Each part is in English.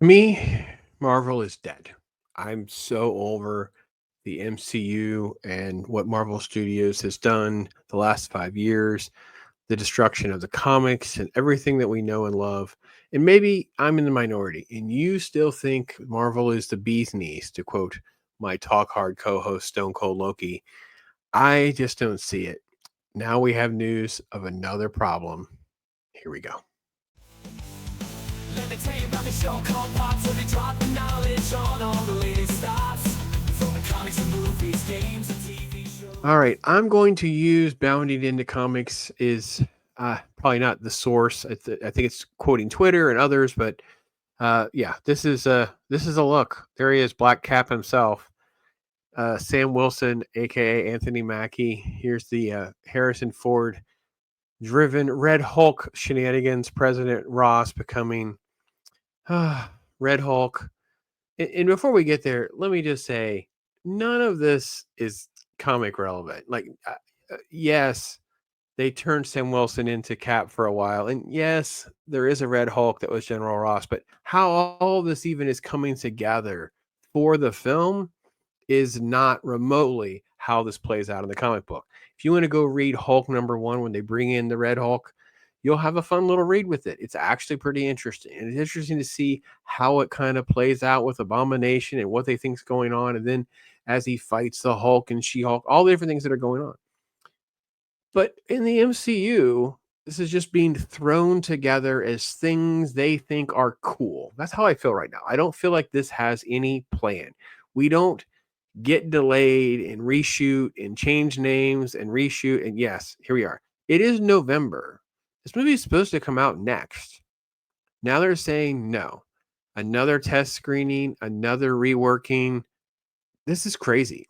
To me, Marvel is dead. I'm so over the MCU and what Marvel Studios has done the last 5 years, the destruction of the comics and everything that we know and love. And maybe I'm in the minority and you still think Marvel is the bee's knees, to quote my Talk Hard co host, Stone Cold Loki. I just don't see it. Now we have news of another problem. Here we go. Let me tell you about the show called Pop, so they drop the knowledge on all the latest thoughts from comics and movies, games and TV shows. All right, I'm going to use Bounding into Comics is probably not the source. I think it's quoting Twitter and others, but yeah, this is a look. There he is, Black Cap himself, Sam Wilson, aka Anthony Mackie. Here's the Harrison Ford driven Red Hulk shenanigans. President Ross becoming Red Hulk. And before we get there, let me just say, none of this is comic relevant. Like, yes, they turned Sam Wilson into Cap for a while, and yes, there is a Red Hulk that was General Ross. But how all of this even is coming together for the film is not remotely how this plays out in the comic book. If you want to go read Hulk #1 when they bring in the Red Hulk, you'll have a fun little read with it. It's actually pretty interesting. And it's interesting to see how it kind of plays out with Abomination and what they think's going on. And then as he fights the Hulk and She-Hulk, all the different things that are going on. But in the MCU, this is just being thrown together as things they think are cool. That's how I feel right now. I don't feel like this has any plan. We don't get delayed and reshoot and change names and reshoot. And yes, here we are. It is November. This movie is supposed to come out next. Now they're saying no. Another test screening, another reworking. This is crazy.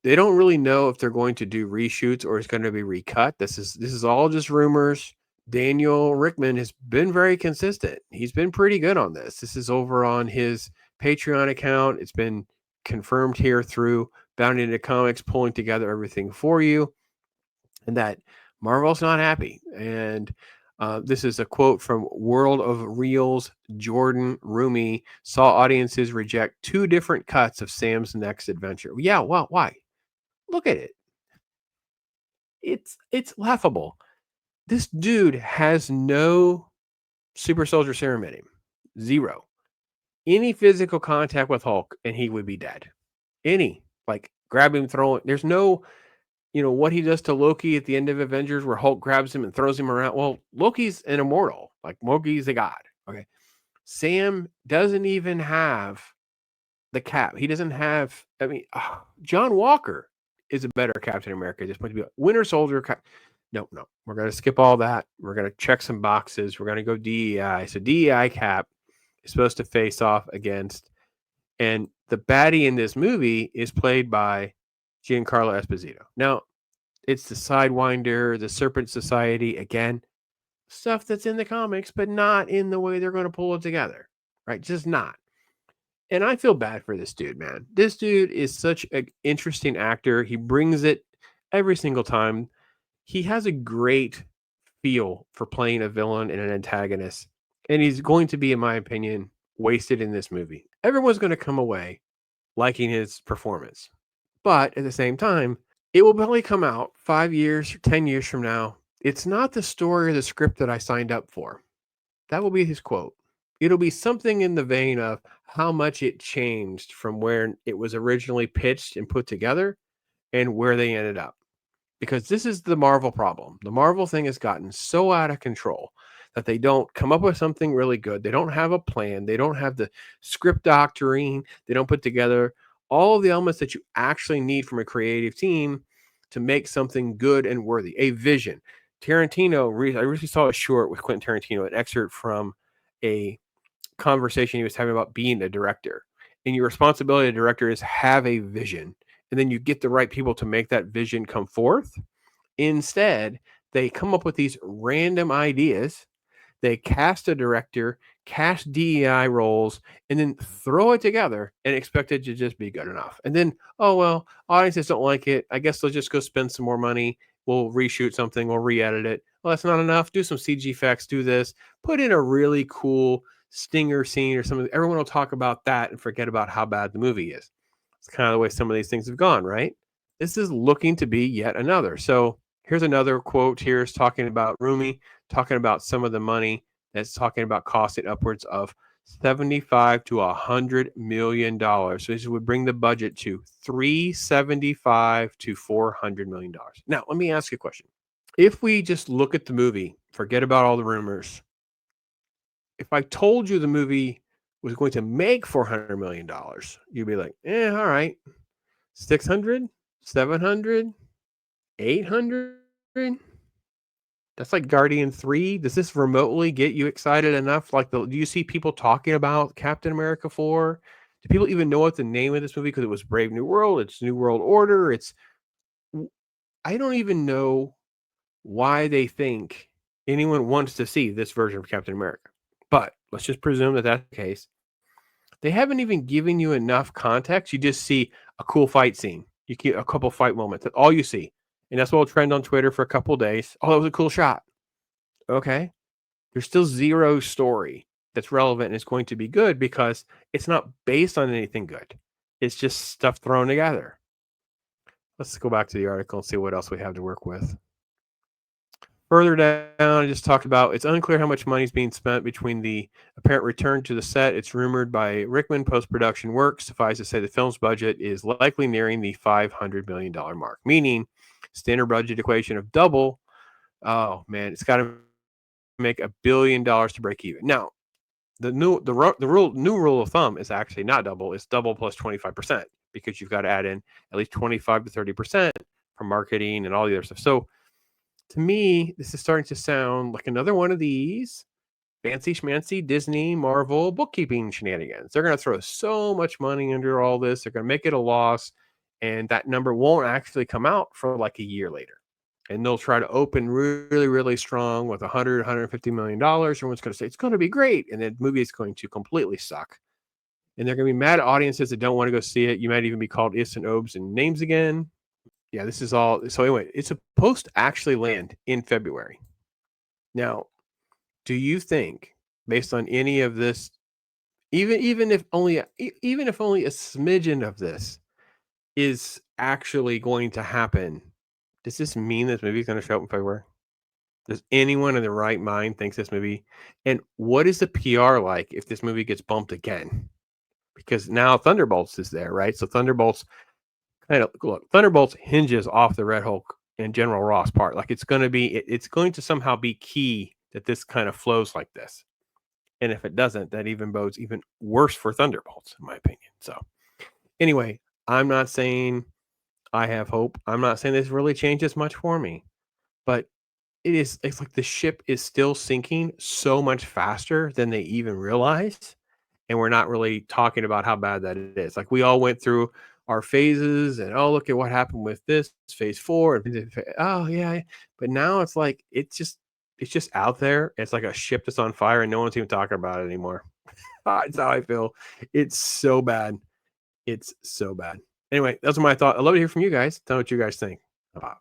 They don't really know if they're going to do reshoots or it's going to be recut. This is all just rumors. Daniel Rickman has been very consistent. He's been pretty good on this. This is over on his Patreon account. It's been confirmed here through Bounding into Comics, pulling together everything for you, and that Marvel's not happy. And this is a quote from World of Reels. Jordan Rumi saw audiences reject 2 different cuts of Sam's next adventure. Yeah, well, why? Look at it. It's laughable. This dude has no super soldier serum in him. 0. Any physical contact with Hulk and he would be dead. Any. Like, grab him, throw it. There's no, what he does to Loki at the end of Avengers where Hulk grabs him and throws him around. Well, Loki's an immortal. Like, Loki's a god. Okay. Sam doesn't even have the cap. He doesn't have, John Walker is a better Captain America. Just want to be Winter Soldier. No. We're going to skip all that. We're going to check some boxes. We're going to go DEI. So DEI Cap is supposed to face off against, and the baddie in this movie is played by Giancarlo Esposito. Now, it's the Sidewinder, the Serpent Society, again, stuff that's in the comics, but not in the way they're going to pull it together, right? Just not. And I feel bad for this dude, man. This dude is such an interesting actor. He brings it every single time. He has a great feel for playing a villain and an antagonist. And he's going to be, in my opinion, wasted in this movie. Everyone's going to come away liking his performance. But at the same time, it will probably come out 5 years, 10 years from now. It's not the story or the script that I signed up for. That will be his quote. It'll be something in the vein of how much it changed from where it was originally pitched and put together and where they ended up. Because this is the Marvel problem. The Marvel thing has gotten so out of control that they don't come up with something really good. They don't have a plan. They don't have the script doctoring. They don't put together all of the elements that you actually need from a creative team to make something good and worthy. A vision. Tarantino, I recently saw a short with Quentin Tarantino, an excerpt from a conversation he was having about being a director. And your responsibility as a director is have a vision. And then you get the right people to make that vision come forth. Instead, they come up with these random ideas. They cast a director, cast DEI roles, and then throw it together and expect it to just be good enough. And then, oh, well, audiences don't like it. I guess they'll just go spend some more money. We'll reshoot something. We'll re-edit it. Well, that's not enough. Do some CG effects. Do this. Put in a really cool stinger scene or something, everyone will talk about that and forget about how bad the movie is. It's kind of the way some of these things have gone, right? This is looking to be yet another. So here's another quote here is talking about Rumi, talking about some of the money that's talking about costing upwards of $75 to $100 million. So this would bring the budget to $375 to $400 million. Now, let me ask you a question. If we just look at the movie, forget about all the rumors. If I told you the movie was going to make $400 million, you'd be like, all right, 600, 700, 800. That's like Guardian 3. Does this remotely get you excited enough? Like, do you see people talking about Captain America 4? Do people even know what the name of this movie? Because it was Brave New World. It's New World Order. I don't even know why they think anyone wants to see this version of Captain America. But let's just presume that that's the case. They haven't even given you enough context. You just see a cool fight scene. You get a couple fight moments. That's all you see. And that's what will trend on Twitter for a couple of days. Oh, that was a cool shot. Okay. There's still zero story that's relevant and is going to be good because it's not based on anything good. It's just stuff thrown together. Let's go back to the article and see what else we have to work with. Further down, I just talked about it's unclear how much money is being spent between the apparent return to the set. It's rumored by Rickman post-production work. Suffice to say, the film's budget is likely nearing the $500 million mark, meaning standard budget equation of double. Oh man, it's got to make $1 billion to break even. Now, the new rule of thumb is actually not double; it's double plus 25% because you've got to add in at least 25 to 30% for marketing and all the other stuff. So, to me, this is starting to sound like another one of these fancy schmancy Disney Marvel bookkeeping shenanigans. They're going to throw so much money under all this. They're going to make it a loss, and that number won't actually come out for like a year later. And they'll try to open really, really strong with $150 million. Everyone's going to say it's going to be great, and the movie is going to completely suck. And they're going to be mad at audiences that don't want to go see it. You might even be called ifs and obes and names again. Yeah, this is all. So anyway, it's supposed to actually land in February. Now, do you think, based on any of this, even if only a smidgen of this is actually going to happen, does this mean this movie is going to show up in February? Does anyone in the right mind think this movie? And what is the PR like if this movie gets bumped again? Because now Thunderbolts is there, right? So Thunderbolts hinges off the Red Hulk and General Ross part. Like it's going to somehow be key that this kind of flows like this. And if it doesn't, that even bodes even worse for Thunderbolts, in my opinion. So anyway, I'm not saying I have hope. I'm not saying this really changes much for me, but it's like the ship is still sinking so much faster than they even realize. And we're not really talking about how bad that is. Like we all went through our phases and look at what happened with this phase 4 and yeah, but now it's like it's just out there. It's like a ship that's on fire and no one's even talking about it anymore. That's how I feel. It's so bad. Anyway, those are my thoughts. I'd love to hear from you guys. Tell me what you guys think about